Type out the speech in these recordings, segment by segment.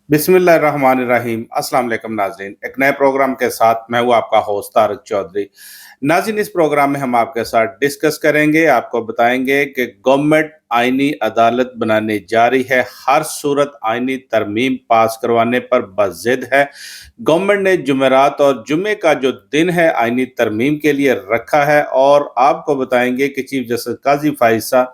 बिस्मिल्लाहिर्रहमानिर्रहीम। अस्सलाम वालेकुम नाज़रीन, एक नए प्रोग्राम के साथ मैं हूँ आपका होस्ट तारिक चौधरी। नाज़रीन, इस प्रोग्राम में हम आपके साथ डिस्कस करेंगे, आपको बताएंगे कि गवर्नमेंट आईनी अदालत बनाने जा रही है, हर सूरत आईनी तरमीम पास करवाने पर बज़िद है। गवर्नमेंट ने जुमेरात और जुमे का जो दिन है आईनी तरमीम के लिए रखा है, और आपको बताएंगे कि चीफ जस्टिस काजी फाइसा,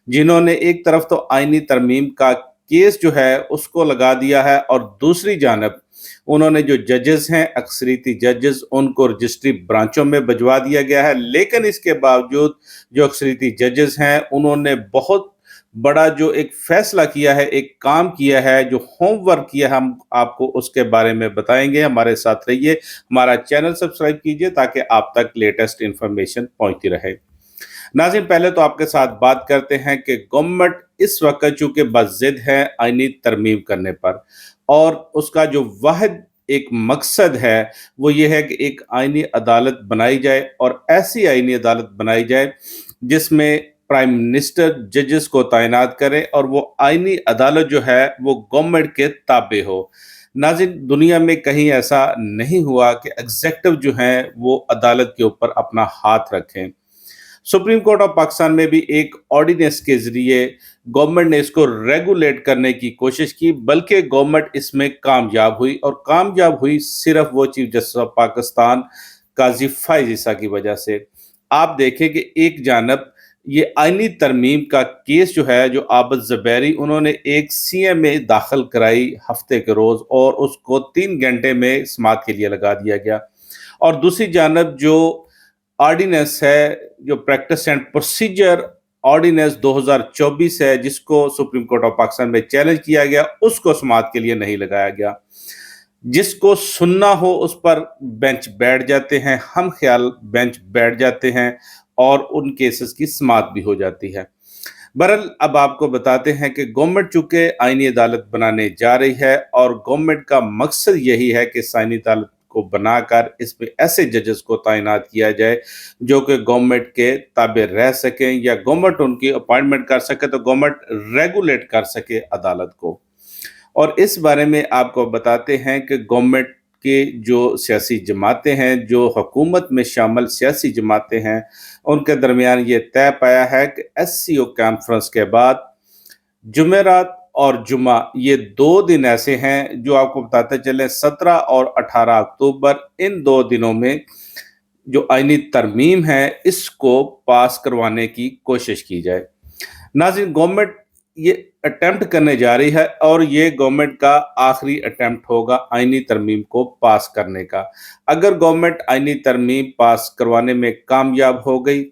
जिन्होंने एक तरफ तो आईनी तरमीम का केस जो है उसको लगा दिया है, और दूसरी जानब उन्होंने जो जजेस हैं, अक्सरीती जजेस, उनको रजिस्ट्री ब्रांचों में भिजवा दिया गया है। लेकिन इसके बावजूद जो अक्सरीती जजेस हैं उन्होंने बहुत बड़ा जो एक फैसला किया है, एक काम किया है, जो होमवर्क किया है, हम आपको उसके बारे में बताएंगे। हमारे साथ रहिए, हमारा चैनल सब्सक्राइब कीजिए ताकि आप तक लेटेस्ट इंफॉर्मेशन पहुंचती रहे। नाज़रीन, पहले तो आपके साथ बात करते हैं कि गवर्नमेंट इस वक्त चूंकि बज़िद है आईनी तरमीम करने पर, और उसका जो वाहिद एक मकसद है वो ये है कि एक आईनी अदालत बनाई जाए, और ऐसी आईनी अदालत बनाई जाए जिसमें प्राइम मिनिस्टर जजेस को तैनात करे, और वो आईनी अदालत जो है वो गवर्नमेंट के ताबे हो। नाज़रीन, दुनिया में कहीं ऐसा नहीं हुआ कि एग्जेक्टिव जो है वो अदालत के ऊपर अपना हाथ रखें। सुप्रीम कोर्ट ऑफ पाकिस्तान में भी एक ऑर्डिनेंस के जरिए गवर्नमेंट ने इसको रेगुलेट करने की कोशिश की, बल्कि गवर्नमेंट इसमें कामयाब हुई, और कामयाब हुई सिर्फ वो चीफ जस्टिस ऑफ पाकिस्तान काजी फाइज ईसा की वजह से। आप देखें कि एक जानब ये आईनी तरमीम का केस जो है, जो आबद ज़बैरी, उन्होंने एक सीएम में दाखिल कराई हफ्ते के रोज, और उसको 3 घंटे में समाअत के लिए लगा दिया गया। और दूसरी जानब जो ऑर्डिनेंस है, जो प्रैक्टिस एंड प्रोसीजर ऑर्डिनेंस 2024 है, जिसको सुप्रीम कोर्ट ऑफ पाकिस्तान में चैलेंज किया गया, उसको समाअत के लिए नहीं लगाया गया। जिसको सुनना हो उस पर बेंच बैठ जाते हैं, हम ख्याल बेंच बैठ जाते हैं, और उन केसेस की समाअत भी हो जाती है। बहरहाल, अब आपको बताते हैं कि गवर्नमेंट चूंकि आईनी अदालत बनाने जा रही है, और गवर्नमेंट का मकसद यही है कि इस आईनी अदालत को बनाकर इसमें ऐसे जजेस को तैनात किया जाए जो कि गवर्नमेंट के ताबे रह सकें, या गवर्नमेंट उनकी अपॉइंटमेंट कर सके तो गवर्नमेंट रेगुलेट कर सके अदालत को। और इस बारे में आपको बताते हैं कि गवर्नमेंट के जो सियासी जमातें हैं, जो हुकूमत में शामिल सियासी जमातें हैं, उनके दरमियान ये तय पाया है कि एससीओ कॉन्फ्रेंस के बाद जुमेरात और जुमा, ये 2 दिन ऐसे हैं जो आपको बताते चले, 17 और 18 अक्टूबर, इन 2 दिनों में जो आईनी तरमीम है इसको पास करवाने की कोशिश की जाए। नाज़रीन, गवर्नमेंट ये अटेम्प्ट करने जा रही है, और ये गवर्नमेंट का आखिरी अटेम्प्ट होगा आईनी तरमीम को पास करने का। अगर गवर्नमेंट आईनी तरमीम पास करवाने में कामयाब हो गई,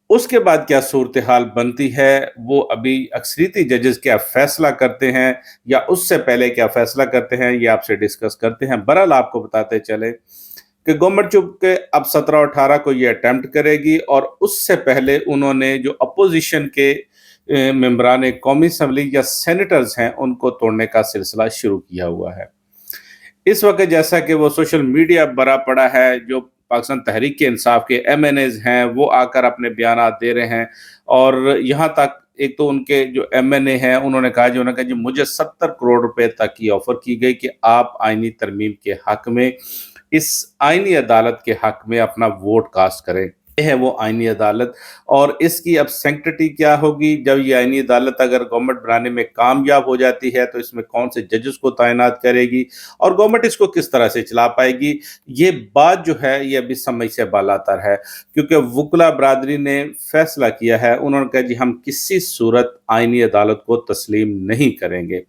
उसके बाद क्या सूरत हाल बनती है वो अभी अक्सरीती जजेस क्या फैसला करते हैं, या उससे पहले क्या फैसला करते हैं, ये आपसे डिस्कस करते हैं। बहरहाल, आपको बताते चले कि गवर्नमेंट चूंकि अब 17 और 18 को ये अटेम्प्ट करेगी, और उससे पहले उन्होंने जो अपोजिशन के मेंबरान कौमी असम्बली या सेनेटर्स हैं उनको तोड़ने का सिलसिला शुरू किया हुआ है। इस वक्त जैसा कि वो सोशल मीडिया भरा पड़ा है, जो पाकिस्तान तहरीक के इंसाफ के एमएनएज हैं वो आकर अपने बयानात दे रहे हैं, और यहाँ तक एक तो उनके जो एमएनए हैं उन्होंने कहा, जी मुझे 70 करोड़ रुपए तक की ऑफर की गई कि आप आईनी तरमीम के हक में, इस आईनी अदालत के हक में अपना वोट कास्ट करें। ये है वो आईनी अदालत, और इसकी अब सैंक्टिटी क्या होगी जब ये आईनी अदालत अगर गवर्नमेंट बनाने में कामयाब हो जाती है, तो इसमें कौन से जजेस को तैनात करेगी, और गवर्नमेंट इसको किस तरह से चला पाएगी, ये बात जो है ये अभी समझ से बालातर है। क्योंकि वकला बरादरी ने फैसला किया है, उन्होंने कहा जी हम किसी सूरत आईनी अदालत को तस्लीम नहीं करेंगे।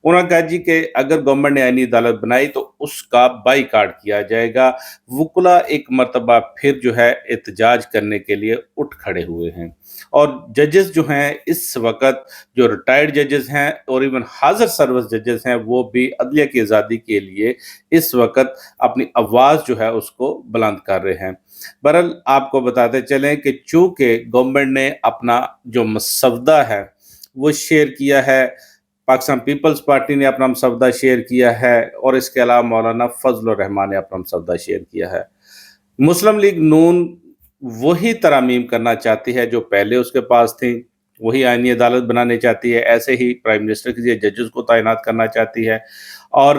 उन्होंने कहा जी कि अगर गवर्नमेंट ने आईनी अदालत बनाई तो उसका बाईकाट किया जाएगा। वकला एक मरतबा फिर जो है एहतजाज करने के लिए उठ खड़े हुए हैं, और जजेस जो हैं इस वक्त, जो रिटायर्ड जजेस हैं और इवन हाजिर सर्विस जजेस हैं, वो भी अदलिया की आज़ादी के लिए इस वक्त अपनी आवाज़ जो है उसको बुलंद कर रहे हैं। बहरहाल, आपको बताते चलें कि चूंकि गवर्नमेंट ने अपना जो मसवदा है वो शेयर किया है, पाकिस्तान पीपल्स पार्टी ने अपना मसवदा शेयर किया है, और इसके अलावा मौलाना फजल रहमान ने अपना मसवदा शेयर किया है। मुस्लिम लीग नून वही तरमीम करना चाहती है जो पहले उसके पास थी, वही आईनी अदालत बनानी चाहती है, ऐसे ही प्राइम मिनिस्टर के लिए जजेस को तैनात करना चाहती है। और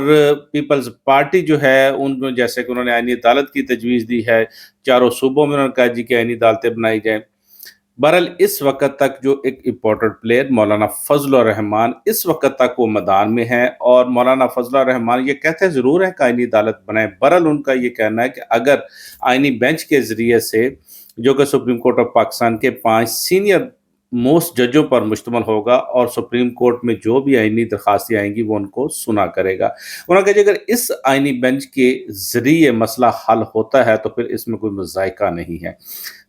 पीपल्स पार्टी जो है, उनमें जैसे कि उन्होंने आईनी अदालत की तजवीज़ दी है, चारों सूबों में उन्होंने कहा जी कि आईनी अदालतें बनाई जाएँ। बहरहाल इस वक़्त तक जो एक इम्पोर्टेंट प्लेयर मौलाना फजल रहमान इस वक़्त तक वो मैदान में हैं, और मौलाना फजल रहमान ये कहते ज़रूर हैं कि आईनी अदालत बनाएँ। बहरहाल उनका ये कहना है कि अगर आईनी बेंच के ज़रिए से, जो कि सुप्रीम कोर्ट ऑफ पाकिस्तान के 5 सीनियर मोस्ट जजों पर मुश्तमिल होगा, और सुप्रीम कोर्ट में जो भी आईनी दरखास्तें आएंगी वो उनको सुना करेगा। उन्होंने कहा कि अगर इस आईनी बेंच के ज़रिए मसला हल होता है तो फिर इसमें कोई मज़ायका नहीं है।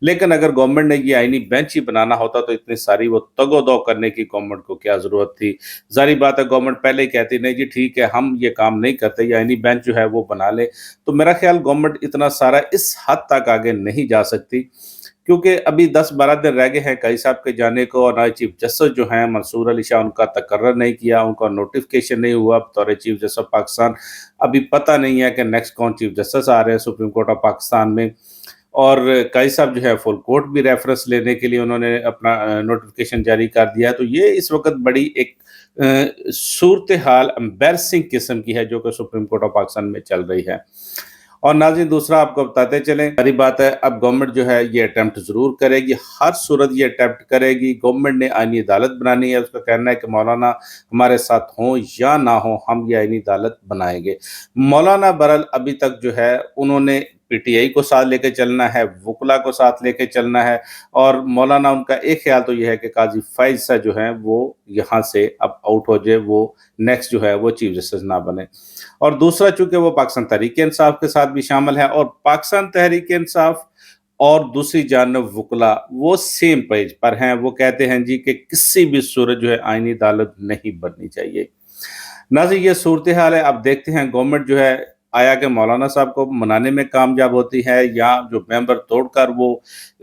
लेकिन अगर गवर्नमेंट ने ये आईनी बेंच ही बनाना होता तो इतनी सारी वो तगो-दो करने की गवर्नमेंट को क्या ज़रूरत थी। ज़ाहिर बात है, गवर्नमेंट पहले ही कहती नहीं जी ठीक है, हम ये काम नहीं करते, ये आईनी बेंच जो है वो बना ले। तो मेरा ख्याल गवर्नमेंट इतना सारा इस हद तक आगे नहीं जा सकती, क्योंकि अभी 10-12 दिन रह गए हैं काजी साहब के जाने को, और नए चीफ जस्टिस जो हैं मंसूर अली शाह, उनका तकर्रर नहीं किया, उनका नोटिफिकेशन नहीं हुआ बतौर चीफ जस्टिस ऑफ पाकिस्तान। अभी पता नहीं है कि नेक्स्ट कौन चीफ जस्टिस आ रहे हैं सुप्रीम कोर्ट ऑफ पाकिस्तान में। और काजी साहब जो है फुल कोर्ट भी रेफरेंस लेने के लिए उन्होंने अपना नोटिफिकेशन जारी कर दिया है। तो ये इस वक्त बड़ी एक सूरत हाल एम्बैरसिंग किस्म की है जो कि सुप्रीम कोर्ट ऑफ पाकिस्तान में चल रही है। और नाज़रीन, दूसरा आपको बताते चलें, सारी बात है, अब गवर्नमेंट जो है ये अटेम्प्ट ज़रूर करेगी, हर सूरत ये अटेम्प्ट करेगी। गवर्नमेंट ने आईनी अदालत बनानी है, उसका कहना है कि मौलाना हमारे साथ हों या ना हो, हम ये आईनी अदालत बनाएंगे। मौलाना बहरहाल अभी तक जो है उन्होंने पीटीआई को साथ लेके चलना है, वकला को साथ लेके चलना है, और मौलाना उनका एक ख्याल तो ये है कि काजी फैज़ साहब जो हैं वो यहाँ से अब आउट हो जाए, वो नेक्स्ट जो है वो चीफ जस्टिस ना बने। और दूसरा, चूंकि वो पाकिस्तान तहरीक इंसाफ के साथ भी शामिल है, और पाकिस्तान तहरीक इंसाफ और दूसरी जानब वकला वो सेम पेज पर हैं। वो कहते हैं जी कि किसी भी सूरत जो है आईनी अदालत नहीं बननी चाहिए। नाज़रीन, ये सूरत हाल है। अब देखते हैं गवर्नमेंट जो है आया कि मौलाना साहब को मनाने में कामयाब होती है, या जो मेंबर तोड़कर वो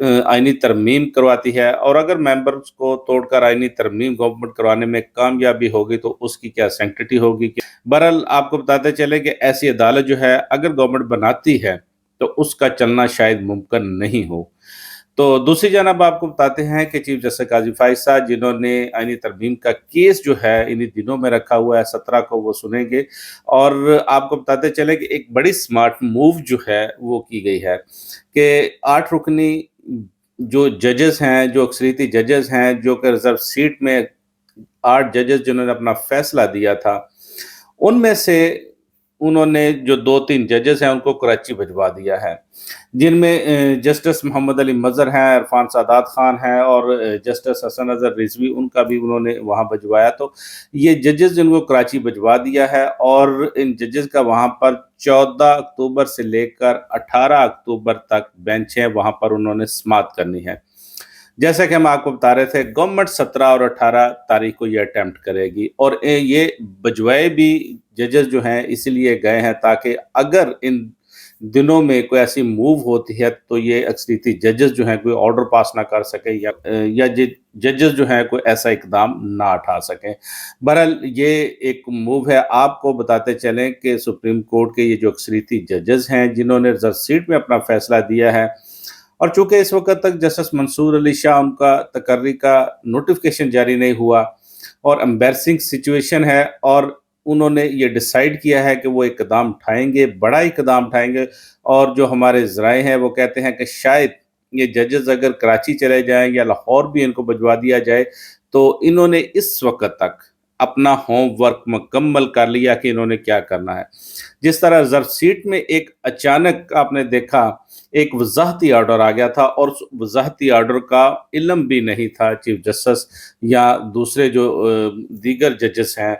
आईनी तरमीम करवाती है। और अगर मेंबर्स को तोड़कर आईनी तरमीम गवर्नमेंट करवाने में कामयाबी होगी तो उसकी क्या सैंक्टिटी होगी। बहरहाल आपको बताते चले कि ऐसी अदालत जो है अगर गवर्नमेंट बनाती है तो उसका चलना शायद मुमकिन नहीं हो। तो दूसरी जानब आपको बताते हैं कि चीफ जस्टिस काजी फैज़ साहब, जिन्होंने आईनी तरमीम का केस जो है इन्हीं दिनों में रखा हुआ है, 17 को वो सुनेंगे। और आपको बताते चले कि एक बड़ी स्मार्ट मूव जो है वो की गई है कि 8 रुकनी जो जजेस हैं, जो अक्सरियती जजेस हैं, जो कि रिजर्व सीट में 8 जजेस जिन्होंने अपना फैसला दिया था, उनमें से उन्होंने जो 2-3 जजेस हैं उनको कराची भिजवा दिया है, जिनमें जस्टिस मोहम्मद अली मज़हर हैं, इरफान सादात खान हैं, और जस्टिस हसन अज़हर रिजवी, उनका भी उन्होंने वहाँ भिजवाया। तो ये जजेस जिनको कराची भिजवा दिया है, और इन जजेस का वहाँ पर 14 अक्टूबर से लेकर 18 अक्टूबर तक बेंच है, वहाँ पर उन्होंने समाअत करनी है। जैसा कि हम आपको बता रहे थे, गवर्नमेंट 17 और 18 तारीख को ये अटेम्प्ट करेगी, और ये भिजवाए भी जजेस जो हैं इसलिए गए हैं ताकि अगर इन दिनों में कोई ऐसी मूव होती है तो ये अक्सरियती जजेस जो हैं कोई ऑर्डर पास ना कर सके, या जजेस जो हैं कोई ऐसा इकदाम ना उठा सकें। बहरहाल ये एक मूव है। आपको बताते चलें कि सुप्रीम कोर्ट के ये जो अक्सरियती जजेस हैं जिन्होंने रिजर्व सीट में अपना फैसला दिया है, और चूंकि इस वक्त तक जस्टिस मंसूर अली शाह उनका तकर्री का नोटिफिकेशन जारी नहीं हुआ, और एम्बैरसिंग सिचुएशन है, और उन्होंने ये डिसाइड किया है कि वो एक कदम उठाएंगे, बड़ा ही कदम उठाएंगे। और जो हमारे ज़राए हैं वो कहते हैं कि शायद ये जजेस अगर कराची चले जाएं या लाहौर भी इनको भिजवा दिया जाए, तो इन्होंने इस वक्त तक अपना होमवर्क मुकम्मल कर लिया कि इन्होंने क्या करना है। जिस तरह रिजर्व सीट में एक अचानक आपने देखा एक वज़ाहती आर्डर आ गया था, और उस वज़ाहती आर्डर का इल्म भी नहीं था चीफ जस्टिस या दूसरे जो दीगर जजेस हैं,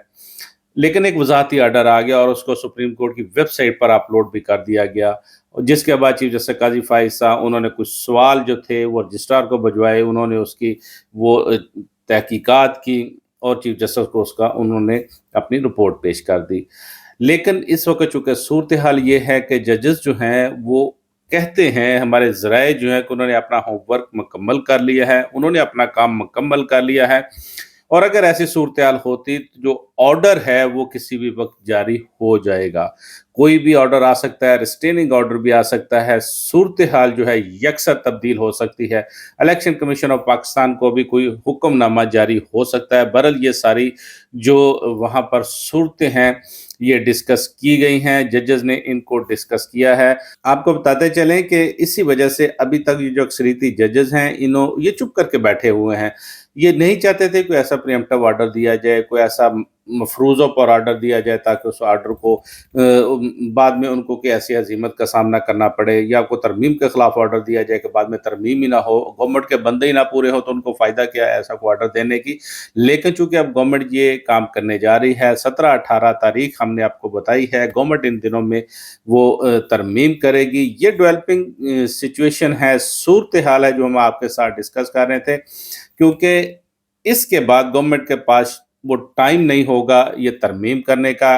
लेकिन एक वज़ाहती आर्डर आ गया और उसको सुप्रीम कोर्ट की वेबसाइट पर अपलोड भी कर दिया गया। और जिसके बाद चीफ जस्टिस काजी फैज़ साहब उन्होंने कुछ सवाल जो थे वो रजिस्ट्रार को भिजवाए, उन्होंने उसकी वो तहकीकात की, और चीफ जस्टिस को उसका उन्होंने अपनी रिपोर्ट पेश कर दी। लेकिन इस वक्त चूँकि सूरत हाल ये है कि जजेस जो हैं वो कहते हैं, हमारे ज़राए जो हैं कि उन्होंने अपना होमवर्क मुकम्मल कर लिया है, उन्होंने अपना काम मुकम्मल कर लिया है, और अगर ऐसी सूरत-हाल होती तो जो ऑर्डर है वो किसी भी वक़्त जारी हो जाएगा। कोई भी ऑर्डर आ सकता है, रिस्ट्रेनिंग ऑर्डर भी आ सकता है, सूरत-हाल जो है यकसर तब्दील हो सकती है। इलेक्शन कमीशन ऑफ पाकिस्तान को भी कोई हुक्मनामा जारी हो सकता है। बहरहाल ये सारी जो वहाँ पर सूरतें हैं, ये डिस्कस की गई हैं, जजेस ने इनको डिस्कस किया है। आपको बताते चलें कि इसी वजह से अभी तक ये जो अक्सरियती जजेस हैं, ये चुप करके बैठे हुए हैं। ये नहीं चाहते थे कोई ऐसा प्रीएम्प्टिव ऑर्डर दिया जाए, कोई ऐसा मफरूज़ों पर ऑर्डर दिया जाए ताकि उस ऑर्डर को बाद में उनको कोई ऐसी हज़ीमत का सामना करना पड़े, या कोई तरमीम के खिलाफ ऑर्डर दिया जाए कि बाद में तरमीम ही ना हो, गवर्नमेंट के बंदे ही ना पूरे हो तो उनको फ़ायदा क्या है ऐसा कोई ऑर्डर देने की। लेकिन चूँकि अब गवर्नमेंट ये काम करने जा रही है, 17-18 तारीख हमने आपको बताई है, गवर्नमेंट इन दिनों में वो तरमीम करेगी। ये डेवलपिंग सिचुएशन है, सूरत-ए-हाल है जो हम आपके साथ डिस्कस कर रहे थे, क्योंकि इसके बाद गवर्नमेंट के पास वो टाइम नहीं होगा ये तरमीम करने का।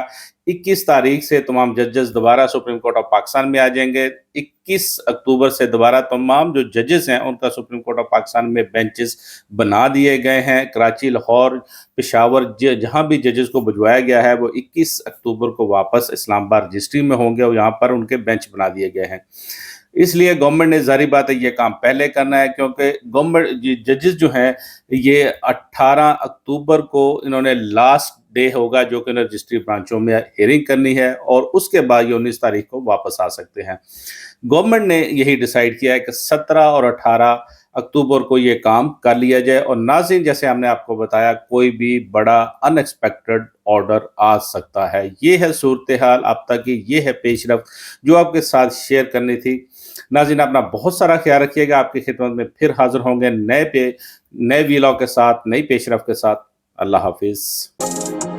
21 तारीख से तमाम जजेस दोबारा सुप्रीम कोर्ट ऑफ पाकिस्तान में आ जाएंगे। 21 अक्टूबर से दोबारा तमाम जो जजेस हैं उनका सुप्रीम कोर्ट ऑफ पाकिस्तान में बेंचेस बना दिए गए हैं। कराची, लाहौर, पेशावर जहाँ भी जजेस को भिजवाया गया है वो 21 अक्टूबर को वापस इस्लामाबाद रजिस्ट्री में होंगे और यहाँ पर उनके बेंच बना दिए गए हैं। इसलिए गवर्नमेंट ने ज़ाहिर बात है ये काम पहले करना है, क्योंकि गवर्नमेंट जजेस जो हैं ये 18 अक्टूबर को इन्होंने लास्ट डे होगा जो कि इन्हें रजिस्ट्री ब्रांचों में हियरिंग करनी है, और उसके बाद ये 19 तारीख को वापस आ सकते हैं। गवर्नमेंट ने यही डिसाइड किया है कि 17 और 18 अक्टूबर को ये काम कर लिया जाए। और नाज़रीन, जैसे हमने आपको बताया, कोई भी बड़ा अनएक्सपेक्टेड ऑर्डर आ सकता है। ये है सूरत हाल अब तक की, ये है पेशरफ्त जो आपके साथ शेयर करनी थी। नाज़रीन, अपना बहुत सारा ख्याल रखिएगा। आपकी खिदमत में फिर हाजिर होंगे नए वीलॉग के साथ, नई पेशरफ्त के साथ। अल्लाह हाफिज़।